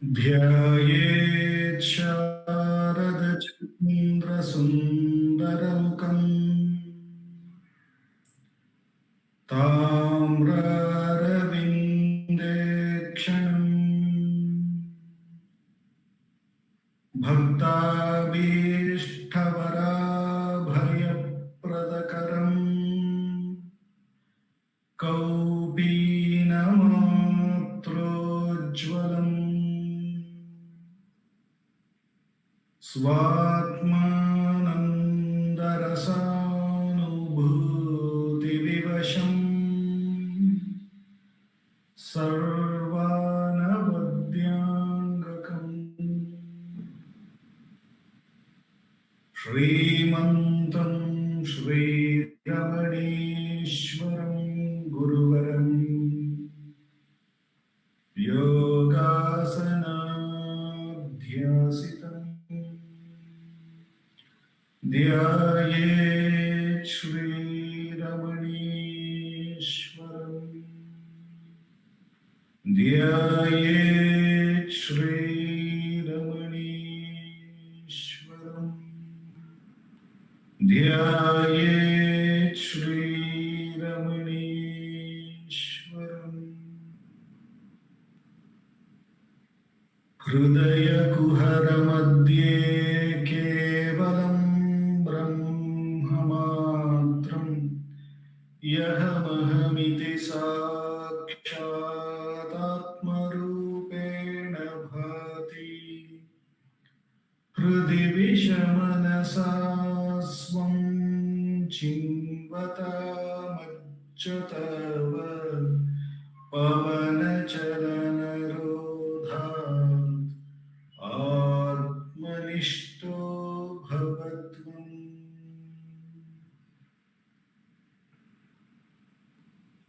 ध्यायेत् शारदचन्द्रसुन्दरमुखम् ताम्रारविन्देक्षणम् भक्ताभीष्टवराभयप्रदकरम् कौपीनमात्रोज्ज्वलम् स्वात्मानन्दरसानुभूतिविवशम् सर्वानवद्याङ्गकम् श्रीमन्तं श्रीरमणीश्वरं गुरुवरम् योगासनाध्यासितम् ध्यायेत् श्रीरमणीश्वरम् ध्यायेत् श्रीरमणीश्वरम् ध्यायेत् श्रीरमणीश्वरम् हृदयकुहरमध्ये केवलं ब्रह्ममात्रं यहमहमिति साक्षादात्मरूपेण भाति हृदि विषमनसा स्वं चिन्वतामच्युतव पवनचलनरोधात् आत्मनिष्ठो भवत्वम्।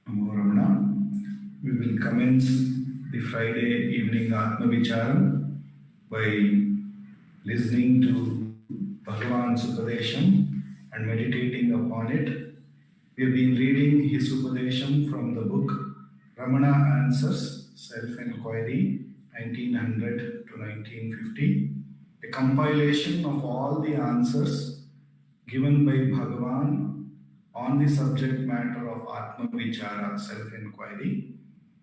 Namo Ramana. We will commence the Friday evening Atma Vicharam by listening to Bhagavan's Upadesham and meditating upon it. We have been reading his Upadesham from the book Ramana Answers, Self-Enquiry, 1900 to 1950, a compilation of all the answers given by Bhagavan on the subject matter of Atma Vichara, self-inquiry,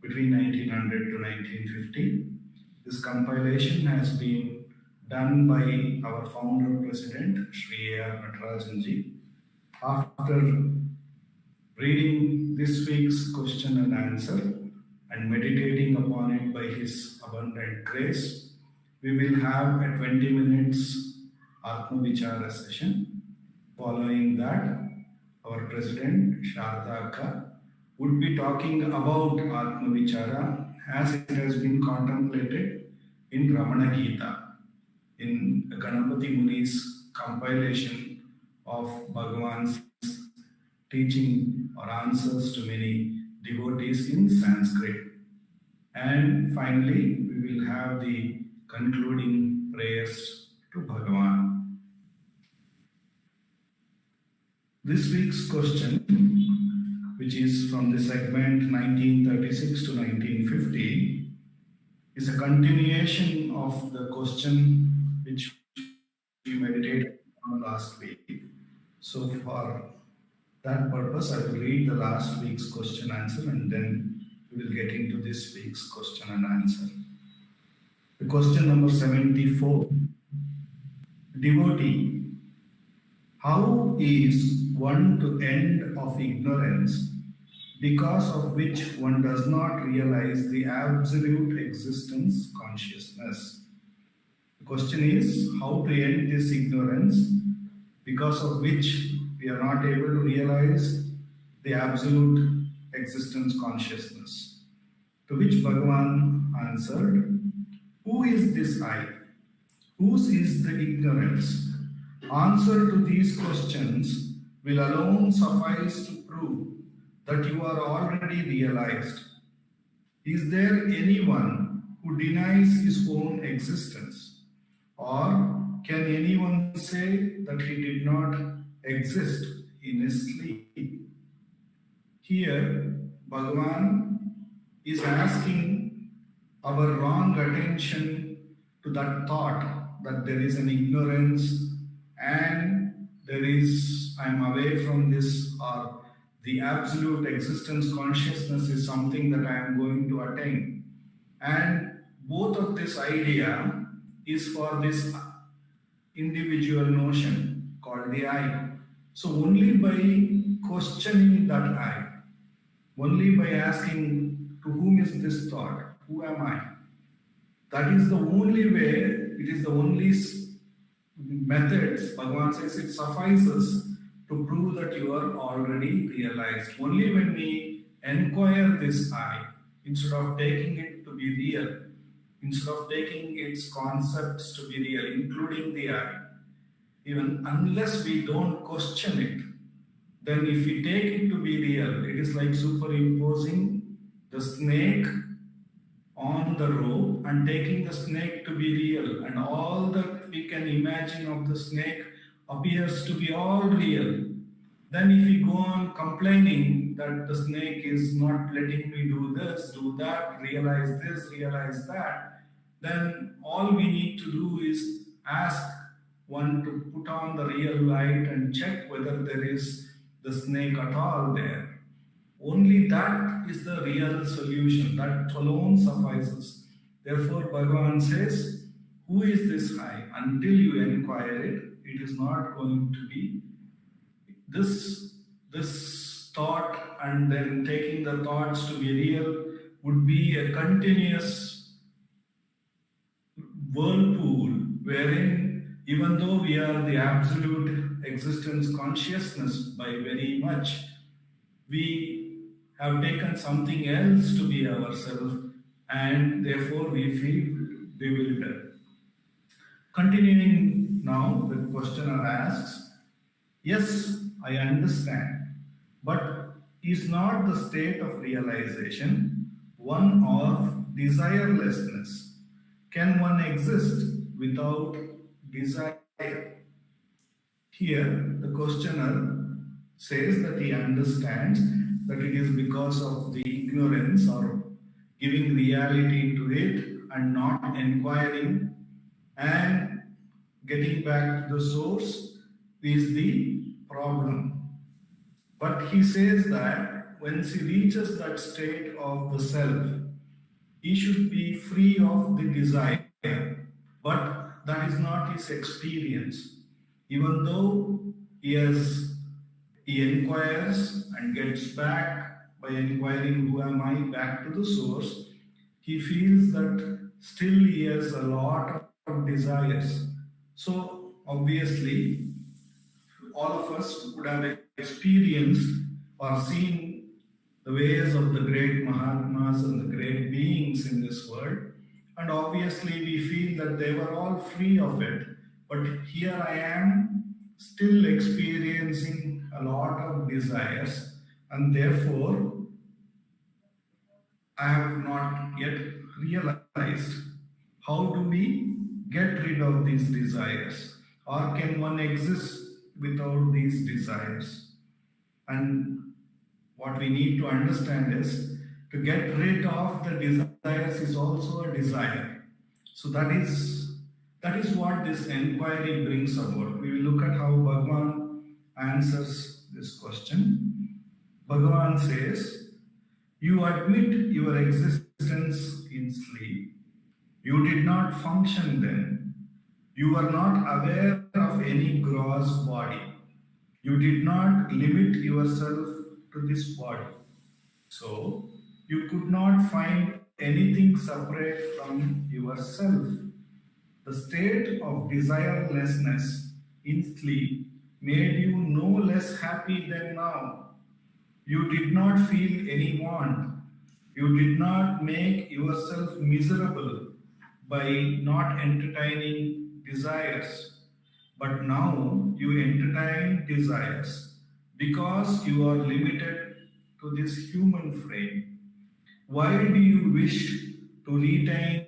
between 1900 to 1950. This compilation has been done by our founder president, Sri A.R. Natarajanji. After reading this week's question and answer and meditating upon it by his abundant grace, we will have a 20 minutes Atma Vichara session. Following that, our President, Sharda Akka, would be talking about Atma Vichara as it has been contemplated in Ramana Gita, in Ganapati Muni's compilation of Bhagavan's teaching or answers to many devotees in Sanskrit. And finally, we will have the concluding prayers to Bhagavan. This week's question, which is from the segment 1936 to 1950, is a continuation of the question which we meditated on last week. So for that purpose, I will read the last week's question answer and then we will get into this week's question and answer. The question number 74. Devotee, how is one to end of ignorance because of which one does not realize the absolute existence consciousness? The question is how to end this ignorance because of which we are not able to realize the absolute existence consciousness. To which Bhagavan answered, who is this I? Whose is the ignorance? Answer to these questions will alone suffice to prove that you are already realized. Is there anyone who denies his own existence? Or can anyone say that he did not exist in his sleep? Here, Bhagavan is asking our wrong attention to that thought that there is an ignorance and there is, I am away from this, or the absolute existence consciousness is something that I am going to attain. And both of this idea is for this individual notion called the I. So only by questioning that I, only by asking to whom is this thought, who am I, that is the only way, it is the only methods. Bhagavan says it suffices to prove that you are already realized. Only when we inquire this I, instead of taking it to be real, instead of taking its concepts to be real, including the I, even unless we don't question it, then if we take it to be real, it is like superimposing the snake on the rope and taking the snake to be real, and all that we can imagine of the snake appears to be all real. Then if we go on complaining that the snake is not letting me do this, do that, realize this, realize that, then all we need to do is ask one to put on the real light and check whether there is the snake at all there. Only that is the real solution. That alone suffices. Therefore, Bhagavan says, who is this I? Until you inquire it, it is not going to be this thought, and then taking the thoughts to be real would be a continuous whirlpool wherein, even though we are the absolute existence consciousness by very much, we have taken something else to be ourselves, and therefore we feel bewildered. Continuing now, the questioner asks, yes, I understand, but is not the state of realization one of desirelessness? Can one exist without desire? Here, the questioner says that he understands that it is because of the ignorance or giving reality to it and not inquiring and getting back to the source is the problem. But he says that once he reaches that state of the self, he should be free of the desire. But that is not his experience. Even though he inquires and gets back by inquiring who am I back to the source, he feels that still he has a lot of desires. So obviously, all of us would have experienced or seen the ways of the great Mahatmas and the great beings in this world, and obviously we feel that they were all free of it. But here I am still experiencing a lot of desires, and therefore I have not yet realized how do we get rid of these desires, or can one exist without these desires? And what we need to understand is to get rid of the desires is also a desire. So that is what this inquiry brings about. We will look at how Bhagavan answers this question. Bhagavan says, you admit your existence in sleep. You did not function then. You were not aware of any gross body. You did not limit yourself to this body. So, you could not find anything separate from yourself. The state of desirelessness in sleep made you no less happy than now. You did not feel any want. You did not make yourself miserable by not entertaining desires. But now you entertain desires because you are limited to this human frame. Why do you wish to retain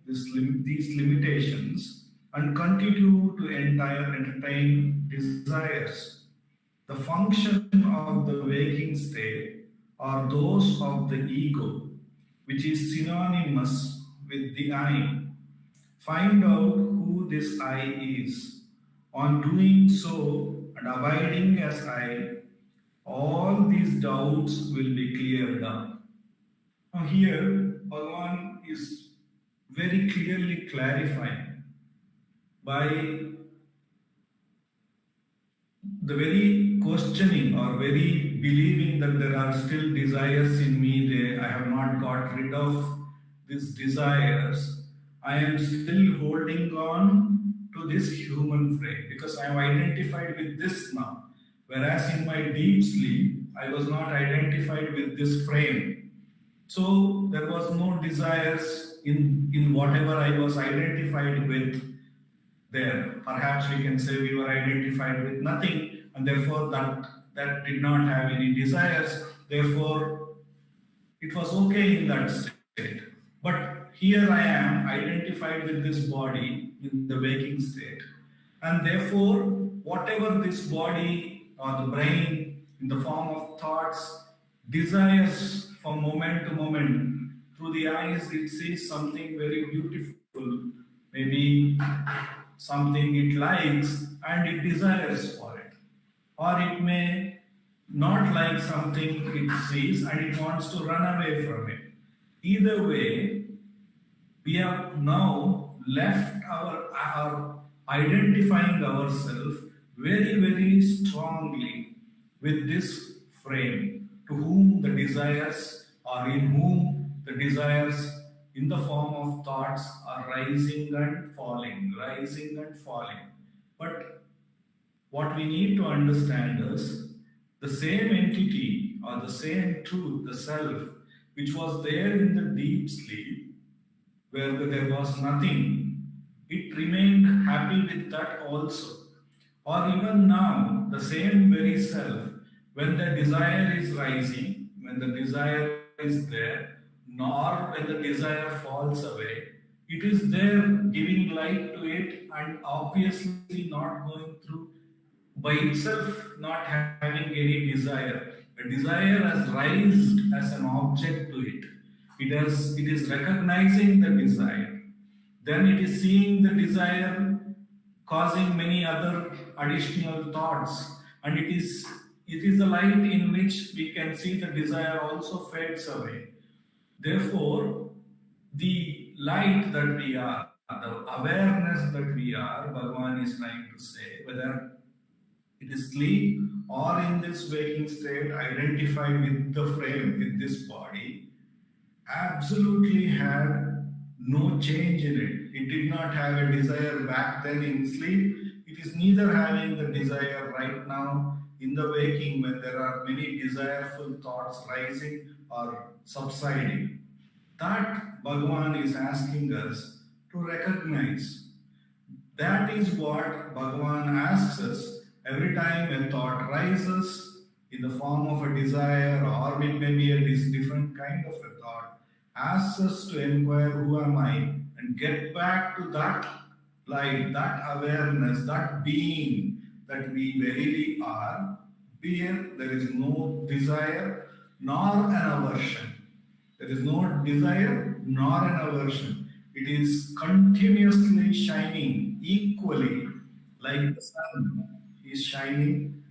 these limitations and continue to entertain desires? The function of the waking state are those of the ego, which is synonymous with the I. Find out who this I is. On doing so and abiding as I, all these doubts will be cleared up. Now, here, Bhagavan is very clearly clarifying by the very questioning or very believing that there are still desires in me, I have not got rid of these desires. I am still holding on to this human frame because I am identified with this now. Whereas in my deep sleep, I was not identified with this frame. So there was no desires in whatever I was identified with there. Perhaps we can say we were identified with nothing, and therefore that did not have any desires. Therefore, it was okay in that state. But here I am identified with this body in the waking state, and therefore, whatever this body or the brain in the form of thoughts desires from moment to moment, through the eyes it sees something very beautiful, maybe something it likes and it desires for it. Or it may not like something it sees and it wants to run away from it. Either way, we have now left our identifying ourselves very, very strongly with this frame, to whom the desires or in whom the desires in the form of thoughts are rising and falling, rising and falling. But what we need to understand is the same entity or the same truth, the self, which was there in the deep sleep, where there was nothing, it remained happy with that also. Or even now, the same very self, when the desire is rising, when the desire is there, nor when the desire falls away, it is there giving light to it and obviously not going through by itself, not having any desire. A desire has raised as an object to it. It is recognizing the desire. Then it is seeing the desire causing many other additional thoughts. And it is the light in which we can see the desire also fades away. Therefore, the light that we are, the awareness that we are, Bhagavan is trying to say, whether it is sleep or in this waking state, identified with the frame, with this body, absolutely had no change in it. It did not have a desire back then in sleep. It is neither having the desire right now in the waking when there are many desireful thoughts rising or subsiding. That Bhagavan is asking us to recognize. That is what Bhagavan asks us every time a thought rises in the form of a desire, or it may be a different kind of a thought, asks us to inquire who am I and get back to that light, that awareness, that being that we verily are. Here there is no desire nor an aversion. There is no desire nor an aversion. It is continuously shining equally like the sun is shining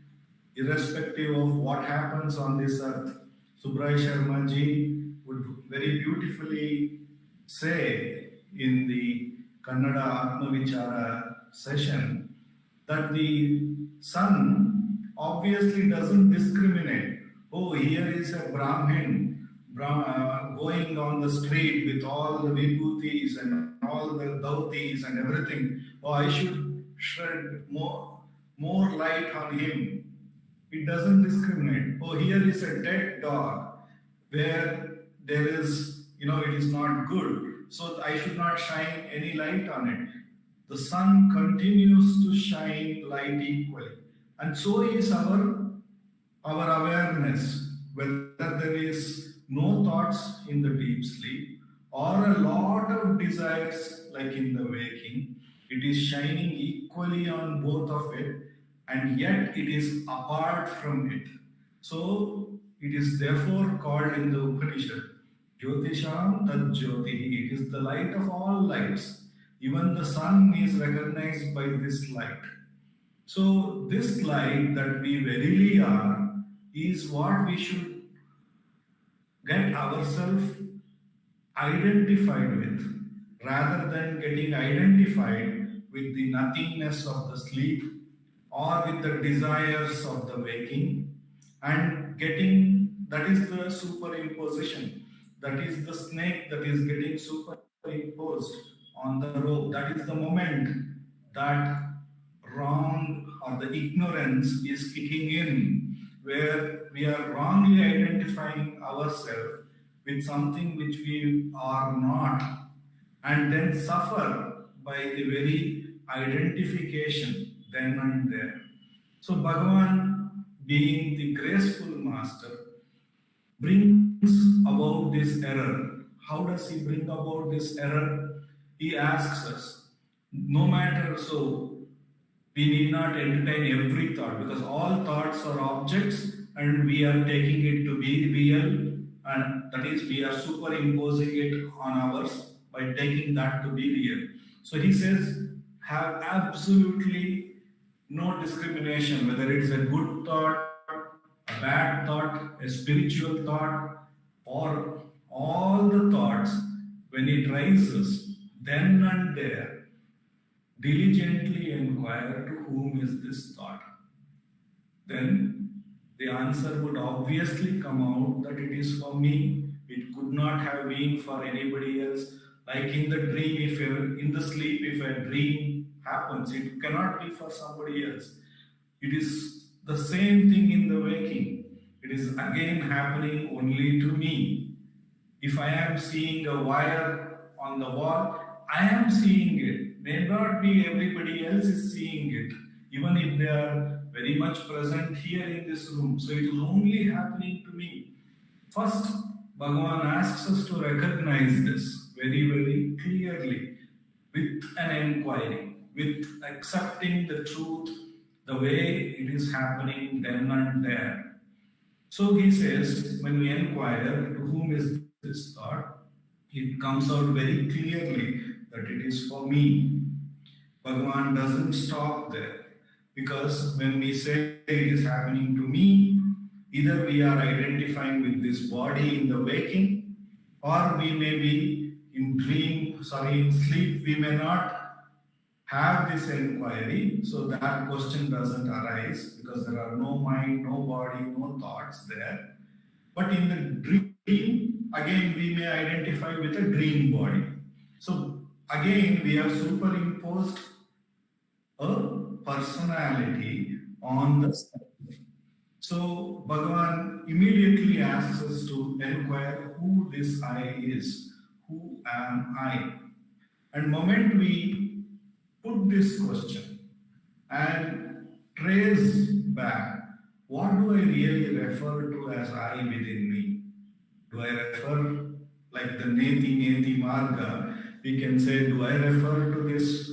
irrespective of what happens on this earth. Subrai Sharma ji would very beautifully say in the Kannada Atma Vichara session that the sun obviously doesn't discriminate. Oh, here is a Brahmin going on the street with all the vibhutis and all the dhautis and everything. Oh, I should shed more light on him. It doesn't discriminate. Oh, here is a dead dog where there is, it is not good. So I should not shine any light on it. The sun continues to shine light equally. And so is our awareness, whether there is no thoughts in the deep sleep or a lot of desires like in the waking, it is shining equally on both of it, and yet it is apart from it. So it is therefore called in the Upanishad Jyotisham Tat Jyoti. It is the light of all lights. Even the sun is recognized by this light. So, this light that we verily are is what we should get ourselves identified with, rather than getting identified with the nothingness of the sleep or with the desires of the waking, and getting, that is the superimposition, that is the snake that is getting superimposed on the rope. That is the moment that wrong or the ignorance is kicking in, where we are wrongly identifying ourselves with something which we are not, and then suffer by the very identification then and there. So, Bhagavan, being the graceful master, brings about this error. How does he bring about this error? He asks us, no matter, so we need not entertain every thought, because all thoughts are objects and we are taking it to be real, and that is, we are superimposing it on ours by taking that to be real. So he says, have absolutely no discrimination whether it is a good thought, a bad thought, a spiritual thought, or all the thoughts. When it rises, then and there, diligently inquire to whom is this thought. Then the answer would obviously come out that it is for me. It could not have been for anybody else. Like in the dream, if in the sleep, if a dream happens, it cannot be for somebody else. It is the same thing in the waking. It is again happening only to me. If I am seeing a wire on the wall, I am seeing it. May not be everybody else is seeing it, even if they are very much present here in this room. So it is only happening to me. First, Bhagavan asks us to recognize this very, very clearly with an inquiry, with accepting the truth the way it is happening then and there. So he says, when we inquire to whom is this thought, it comes out very clearly that it is for me. Bhagavan doesn't stop there, because when we say it is happening to me, either we are identifying with this body in the waking, or we may be in sleep, we may not have this inquiry, so that question doesn't arise because there are no mind, no body, no thoughts there. But in the dream, again, we may identify with a dream body. So again, we have superimposed a personality on the self. So Bhagavan immediately asks us to inquire who this I is, who am I? And moment we put this question and trace back, what do I really refer to as I within me? Do I refer, like the Neti Neti Marga, we can say, do I refer to this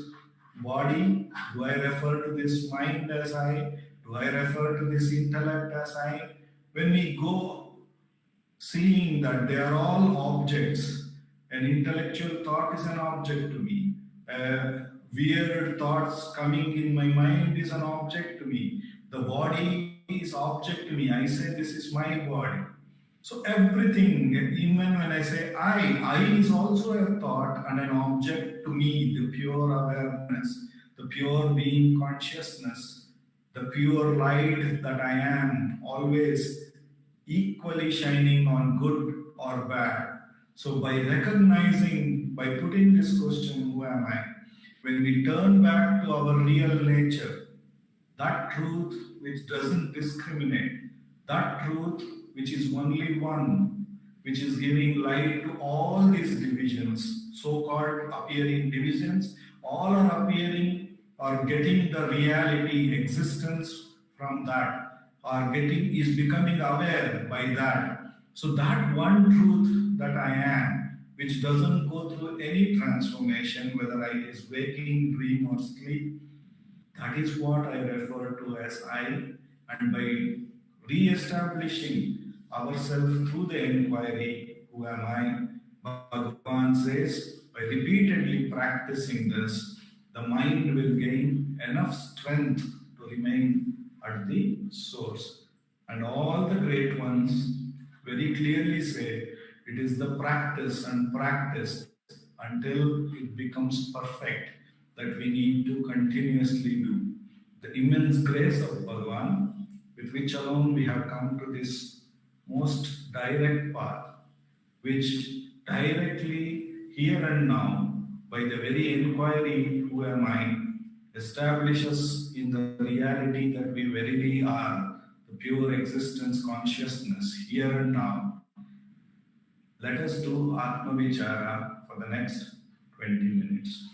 body? Do I refer to this mind as I? Do I refer to this intellect as I? When we go seeing that they are all objects, an intellectual thought is an object to me. Weird thoughts coming in my mind is an object to me. The body is object to me. I say this is my body. So everything, even when I say I is also a thought and an object to me, the pure awareness, the pure being consciousness, the pure light that I am, always equally shining on good or bad. So by recognizing, by putting this question, who am I? When we turn back to our real nature, that truth which doesn't discriminate, that truth which is only one, which is giving light to all these divisions, so-called appearing divisions, all are appearing or getting the reality existence from that, or getting is becoming aware by that. So that one truth that I am, which doesn't go through any transformation, whether it is waking, dream, or sleep, that is what I refer to as I. And by re establishing ourselves through the inquiry, who am I? Bhagavan says, by repeatedly practicing this, the mind will gain enough strength to remain at the source. And all the great ones very clearly say it is the practice and practice until it becomes perfect that we need to continuously do. The immense grace of Bhagavan, with which alone we have come to this most direct path, which directly here and now, by the very inquiry, who am I, establishes in the reality that we verily are, the pure existence consciousness here and now. Let us do Atma Vichara for the next 20 minutes.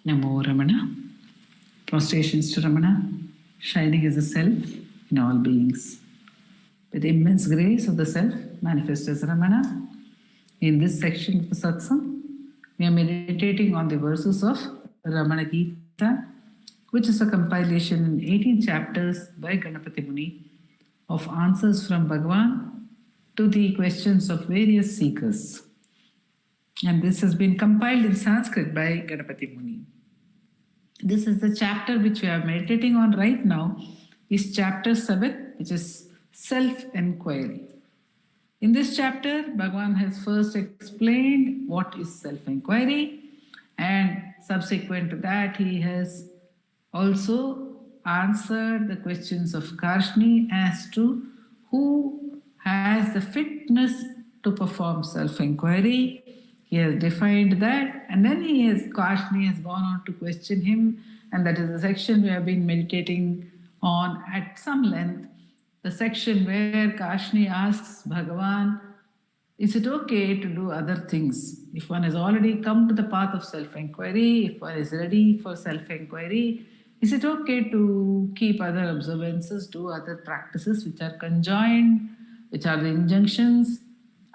Namo Ramana. Prostrations to Ramana, shining as a self in all beings. With the immense grace of the self manifest as Ramana, in this section of the satsang, we are meditating on the verses of Ramana Gita, which is a compilation in 18 chapters by Ganapati Muni of answers from Bhagavan to the questions of various seekers. And this has been compiled in Sanskrit by Ganapati Muni. This is the chapter which we are meditating on right now, is chapter 7, which is Self-Enquiry. In this chapter, Bhagavan has first explained what is self-enquiry, and subsequent to that, he has also answered the questions of Karshni as to who has the fitness to perform self-enquiry. He has defined that, and then Karshni has gone on to question him, and that is the section we have been meditating on at some length. The section where Karshni asks Bhagavan, is it okay to do other things? If one has already come to the path of self-enquiry, if one is ready for self-enquiry, is it okay to keep other observances, do other practices which are conjoined, which are the injunctions,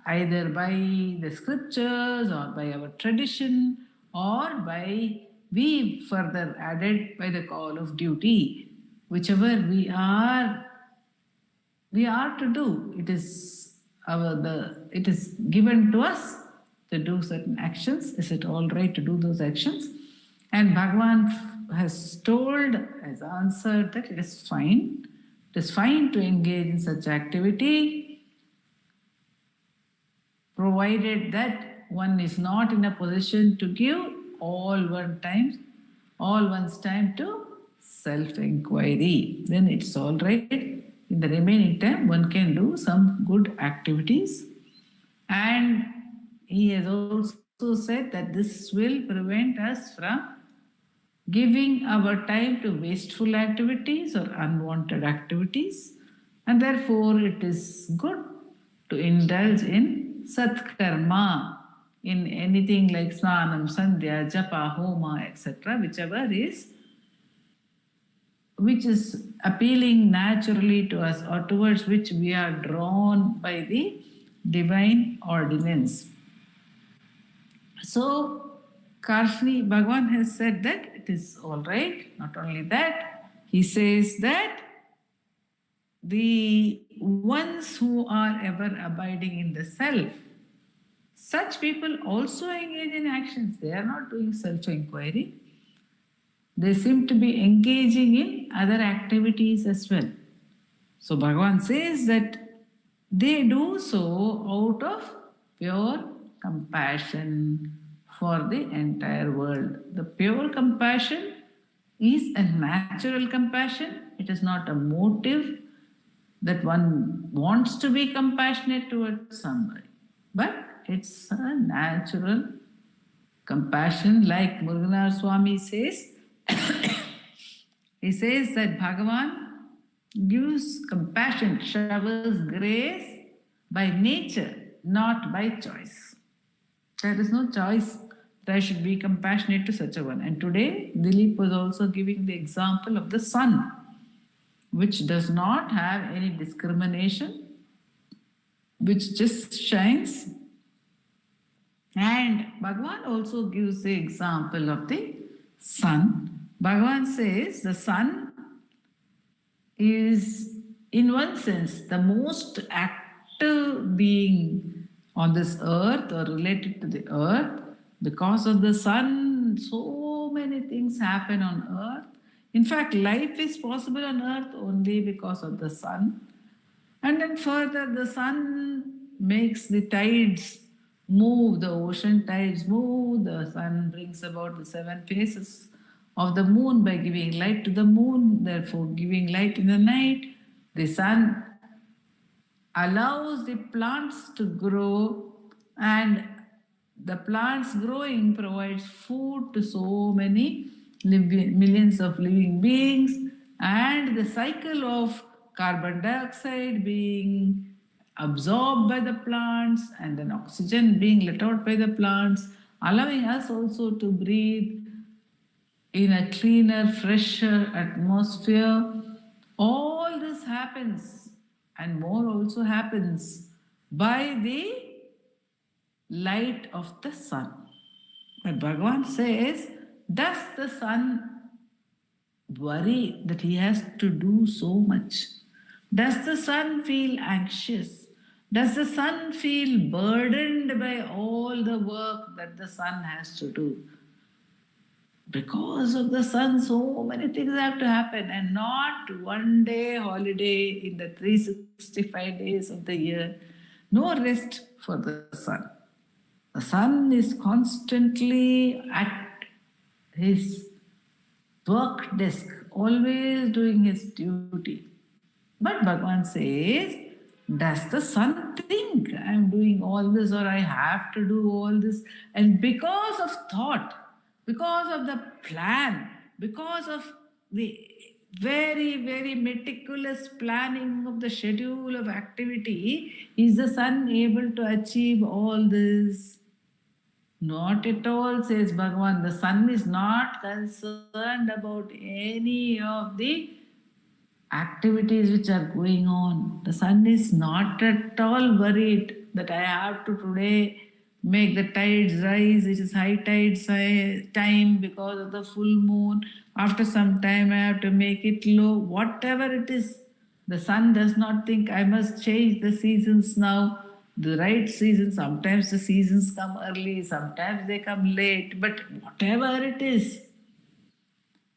either by the scriptures or by our tradition or by, we further added, by the call of duty. Whichever we are to do. It is it is given to us to do certain actions. Is it all right to do those actions? And Bhagavan has answered that it is fine. It is fine to engage in such activity, provided that one is not in a position to give all one's time to self-enquiry. Then it's all right. In the remaining time, one can do some good activities. And he has also said that this will prevent us from giving our time to wasteful activities or unwanted activities. And therefore, it is good to indulge in satkarma, in anything like snanam, sandhya, japa, homa, etc., which is appealing naturally to us or towards which we are drawn by the divine ordinance. So, Bhagavan has said that it is all right. Not only that, he says that the ones who are ever abiding in the self, such people also engage in actions. They are not doing self-enquiry. They seem to be engaging in other activities as well. So Bhagavan says that they do so out of pure compassion for the entire world. The pure compassion is a natural compassion. It is not a motive that one wants to be compassionate towards somebody. But it's a natural compassion, like Muruganar Swami says. He says that Bhagavan gives compassion, showers grace by nature, not by choice. There is no choice that I should be compassionate to such a one. And today, Dileep was also giving the example of the sun, which does not have any discrimination, which just shines. And Bhagavan also gives the example of the sun. Bhagavan says the sun is, in one sense, the most active being on this earth or related to the earth. Because of the sun, so many things happen on earth. In fact, life is possible on earth only because of the sun. And then further, the sun makes the tides move, the ocean tides move, the sun brings about the 7 phases of the moon by giving light to the moon, therefore giving light in the night. The sun allows the plants to grow, and the plants growing provides food to so many millions of living beings, and the cycle of carbon dioxide being absorbed by the plants and then oxygen being let out by the plants, allowing us also to breathe, in a cleaner, fresher atmosphere. All this happens, and more also happens by the light of the sun. But Bhagavan says, does the sun worry that he has to do so much? Does the sun feel anxious? Does the sun feel burdened by all the work that the sun has to do? Because of the sun, so many things have to happen, and not one day holiday in the 365 days of the year. No rest for the sun. The sun is constantly at his work desk, always doing his duty. But Bhagavan says, does the sun think I am doing all this or I have to do all this? And because of thought, because of the plan, because of the very, very meticulous planning of the schedule of activity, is the sun able to achieve all this? Not at all, says Bhagavan. The sun is not concerned about any of the activities which are going on. The sun is not at all worried that I have to today make the tides rise, which is high tide time because of the full moon. After some time, I have to make it low. Whatever it is, the sun does not think I must change the seasons now. The right season, sometimes the seasons come early, sometimes they come late, but whatever it is,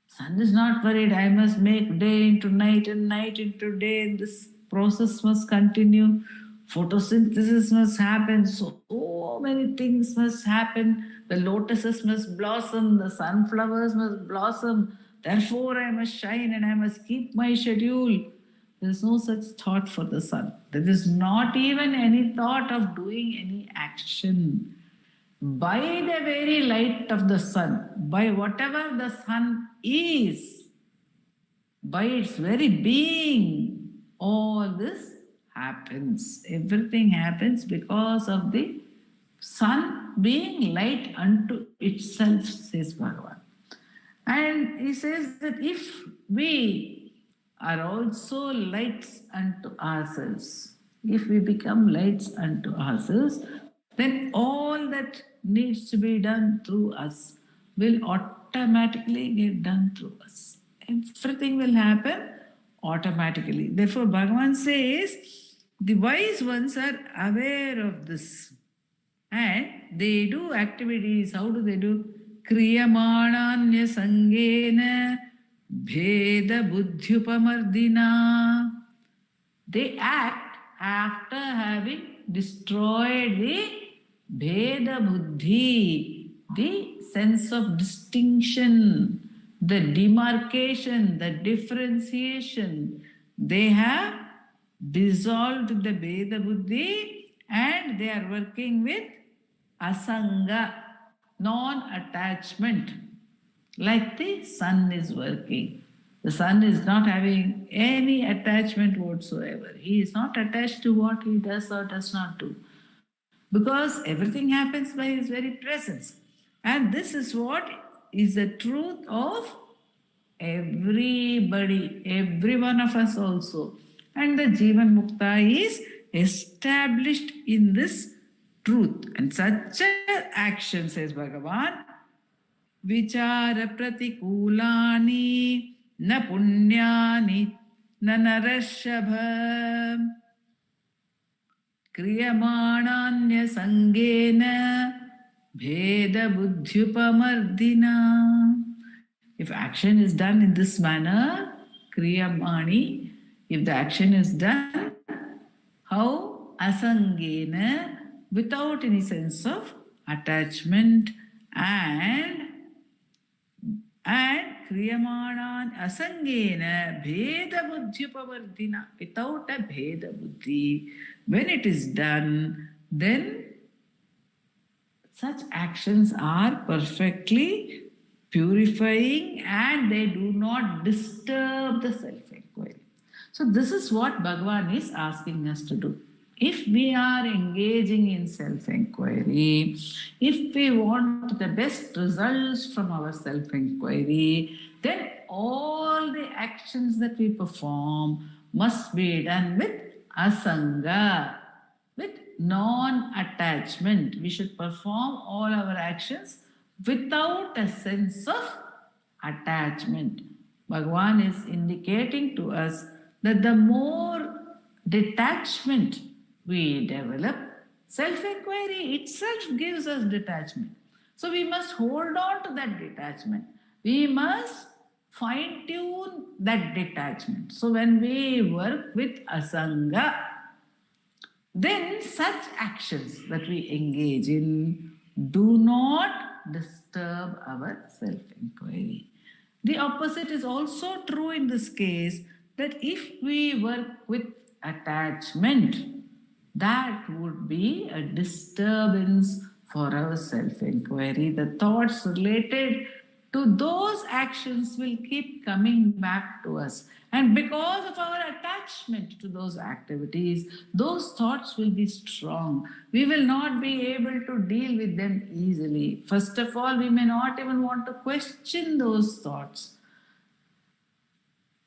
sun is not worried, I must make day into night and night into day. This process must continue. Photosynthesis must happen. So many things must happen. The lotuses must blossom. The sunflowers must blossom. Therefore, I must shine and I must keep my schedule. There is no such thought for the sun. There is not even any thought of doing any action. By the very light of the sun, by whatever the sun is, by its very being, all this happens. Everything happens because of the sun being light unto itself, says Bhagavan. And he says that if we are also lights unto ourselves, if we become lights unto ourselves, then all that needs to be done through us will automatically get done through us. Everything will happen automatically. Therefore, Bhagavan says, the wise ones are aware of this and they do activities. How do they do? Kriyamananya sangena bheda buddhyupamardina. They act after having destroyed the bheda buddhi, the sense of distinction, the demarcation, the differentiation. They have dissolved the bheda buddhi and they are working with asanga, non-attachment, like the sun is working. The sun is not having any attachment whatsoever. He is not attached to what he does or does not do, because everything happens by his very presence. And this is what is the truth of everybody, every one of us also. And the Jivan Mukta is established in this truth. And such an action, says Bhagavan, vichara pratikulani na punyani na narashabha kriyamananya sangena bheda buddhyupamardina. If action is done in this manner, kriyamani, if the action is done, how? Asangena, without any sense of attachment, and kriyamanan asangena bheda buddhyupamardina, without a bheda buddhi. When it is done, then such actions are perfectly purifying and they do not disturb the self-enquiry. So this is what Bhagavan is asking us to do. if we are engaging in self-enquiry, if we want the best results from our self-enquiry, then all the actions that we perform must be done with asanga, with non-attachment. We should perform all our actions without a sense of attachment. Bhagavan is indicating to us that the more detachment we develop, self-enquiry itself gives us detachment. So we must hold on to that detachment. We must fine-tune that detachment. So when we work with asanga, then such actions that we engage in do not disturb our self-enquiry. The opposite is also true in this case, that if we work with attachment, that would be a disturbance for our self-enquiry. The thoughts related to those actions will keep coming back to us. And because of our attachment to those activities, those thoughts will be strong. We will not be able to deal with them easily. First of all, we may not even want to question those thoughts.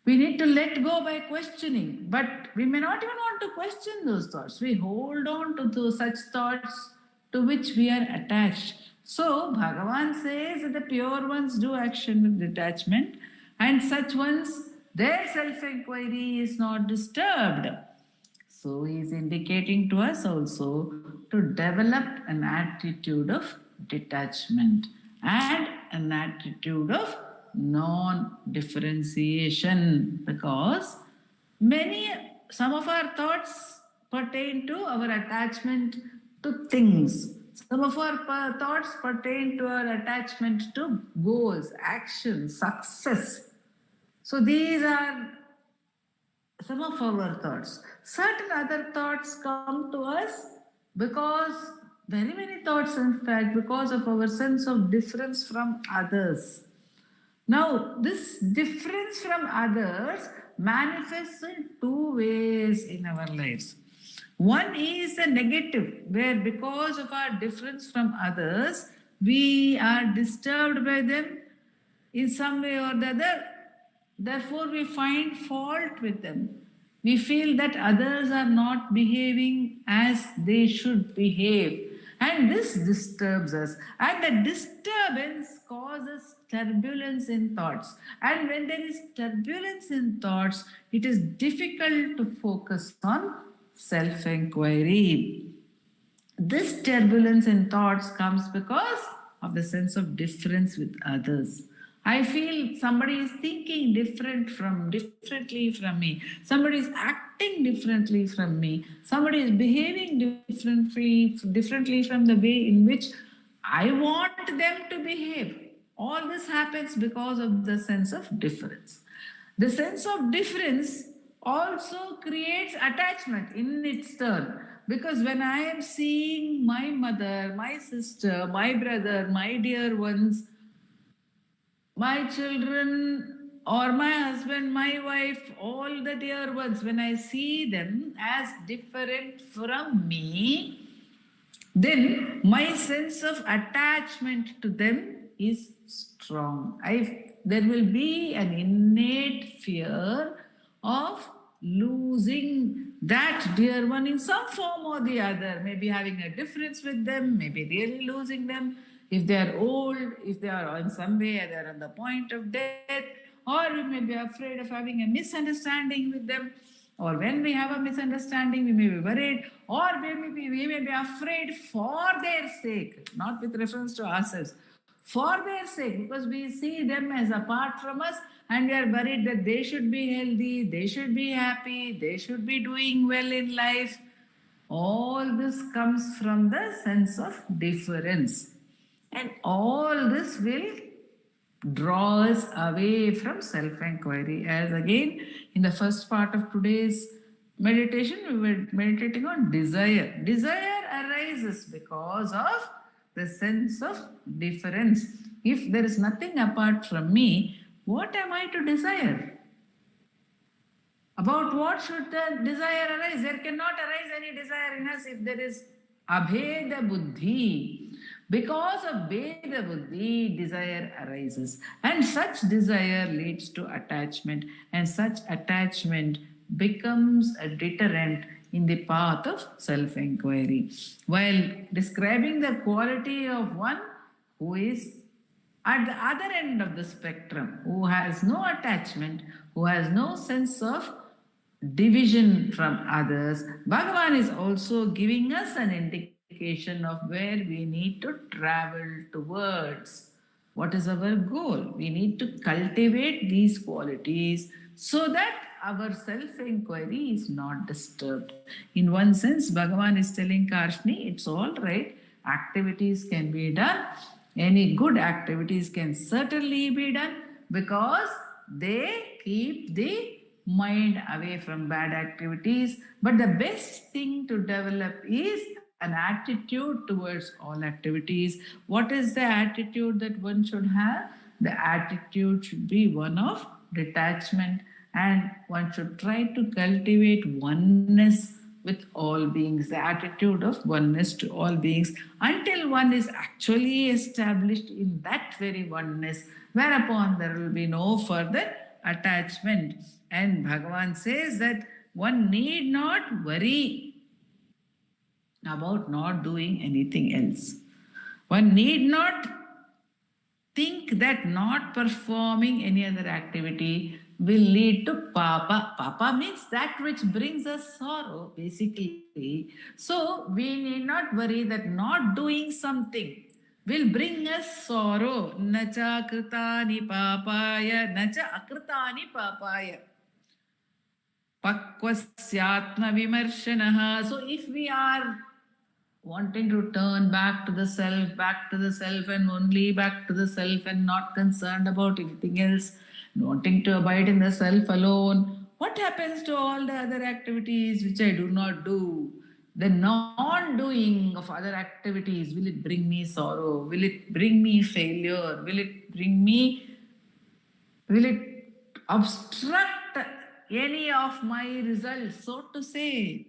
We need to let go by questioning, but we may not even want to question those thoughts. We hold on to those such thoughts to which we are attached. So, Bhagavan says that the pure ones do action with detachment, and such ones, their self-enquiry is not disturbed. So, he is indicating to us also to develop an attitude of detachment and an attitude of non-differentiation, because some of our thoughts pertain to our attachment to things. Some of our thoughts pertain to our attachment to goals, actions, success. So these are some of our thoughts. Certain other thoughts come to us because, very many thoughts in fact, because of our sense of difference from others. Now, this difference from others manifests in two ways in our lives. One is a negative, where because of our difference from others, we are disturbed by them in some way or the other. Therefore, we find fault with them. We feel that others are not behaving as they should behave. And this disturbs us. And the disturbance causes turbulence in thoughts. And when there is turbulence in thoughts, it is difficult to focus on self-enquiry. This turbulence in thoughts comes because of the sense of difference with others. I feel somebody is thinking differently from me. Somebody is acting differently from me. Somebody is behaving differently from the way in which I want them to behave. All this happens because of the sense of difference. The sense of difference also creates attachment in its turn. Because when I am seeing my mother, my sister, my brother, my dear ones, my children, or my husband, my wife, all the dear ones, when I see them as different from me, then my sense of attachment to them is strong. There will be an innate fear of losing that dear one in some form or the other, maybe having a difference with them, maybe really losing them. If they are old, if they are in some way, they are on the point of death, or we may be afraid of having a misunderstanding with them, or when we have a misunderstanding, we may be worried, or we may be afraid for their sake, not with reference to ourselves, for their sake, because we see them as apart from us and we are worried that they should be healthy, they should be happy, they should be doing well in life. All this comes from the sense of difference. And all this will draw us away from self-enquiry. As again, in the first part of today's meditation, we were meditating on desire. Desire arises because of the sense of difference. If there is nothing apart from me, what am I to desire? About what should the desire arise? There cannot arise any desire in us if there is abheda buddhi. Because of bheda buddhi, desire arises. And such desire leads to attachment, and such attachment becomes a deterrent in the path of self-enquiry. While describing the quality of one who is at the other end of the spectrum, who has no attachment, who has no sense of division from others, Bhagavan is also giving us an indication of where we need to travel towards. What is our goal? We need to cultivate these qualities so that our self-enquiry is not disturbed. In one sense, Bhagavan is telling Karshni, it's all right, activities can be done. Any good activities can certainly be done because they keep the mind away from bad activities. But the best thing to develop is an attitude towards all activities. What is the attitude that one should have? The attitude should be one of detachment, and one should try to cultivate oneness with all beings, the attitude of oneness to all beings, until one is actually established in that very oneness, whereupon there will be no further attachment. And Bhagavan says that one need not worry about not doing anything else. One need not think that not performing any other activity will lead to papa. Papa means that which brings us sorrow, basically. So we need not worry that not doing something will bring us sorrow. Nacha kritani papaya, nacha akritani papaya. Pakvasyatma vimarshanaha. So if we are wanting to turn back to the self, and only back to the self, and not concerned about anything else, wanting to abide in the self alone, what happens to all the other activities which I do not do? The non doing of other activities, will it bring me sorrow? Will it bring me failure? Will it obstruct any of my results, so to say?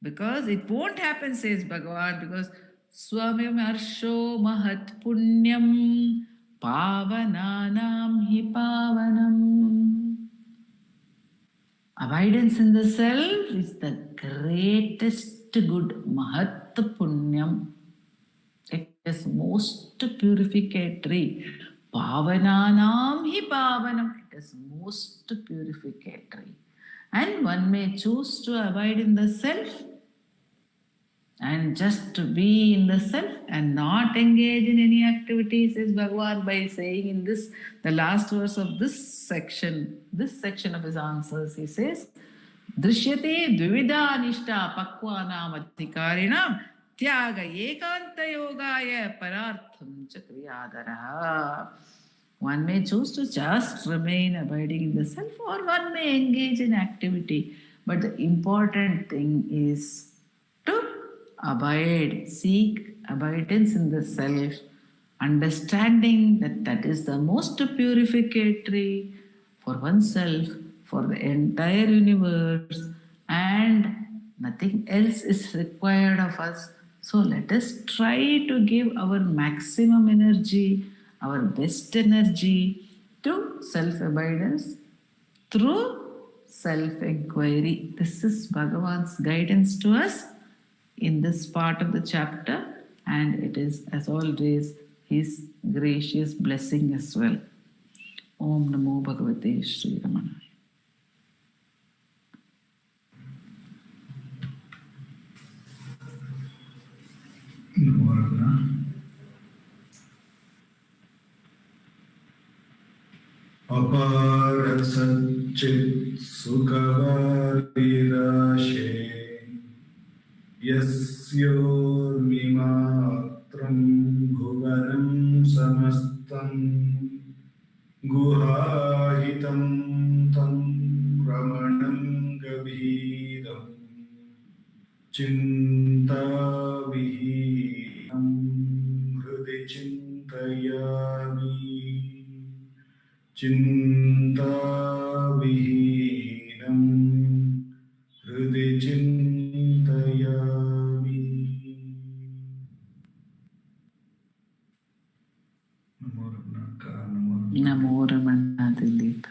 Because it won't happen, says Bhagavan, because Swamimarsho Mahat Punyam Pavananam Hi Pavanam. Abidance in the self is the greatest good, Mahat Punyam. It is most purificatory. Pavananam Hi Pavanam. It is most purificatory. And one may choose to abide in the self and just to be in the self and not engage in any activities, says Bhagavan, by saying in this, the last verse of this section of his answers, he says, Drishyate dvivida nishta pakvanam adhikarinam tyaga ekanta yogaya parartham chakriyadaraha. One may choose to just remain abiding in the self, or one may engage in activity. But the important thing is to abide, seek abidance in the self, understanding that that is the most purificatory for oneself, for the entire universe, and nothing else is required of us. So let us try to give our maximum energy, our best energy to self-abidance through self-enquiry. This is Bhagavan's guidance to us in this part of the chapter, and it is, as always, his gracious blessing as well. Om Namo Bhagavate Sri Ramanaya. Namo Ramana. Apara Satchit Sukhavarashe Yasyor Vimatram Bhuvanam Samastam Guhahitam Tam Ramanam Gabhiram Chinta Vihinam Hridi Chintayami Chinta Vihinam Namo Ramana Ka, Namo Namo Ramana Dileep.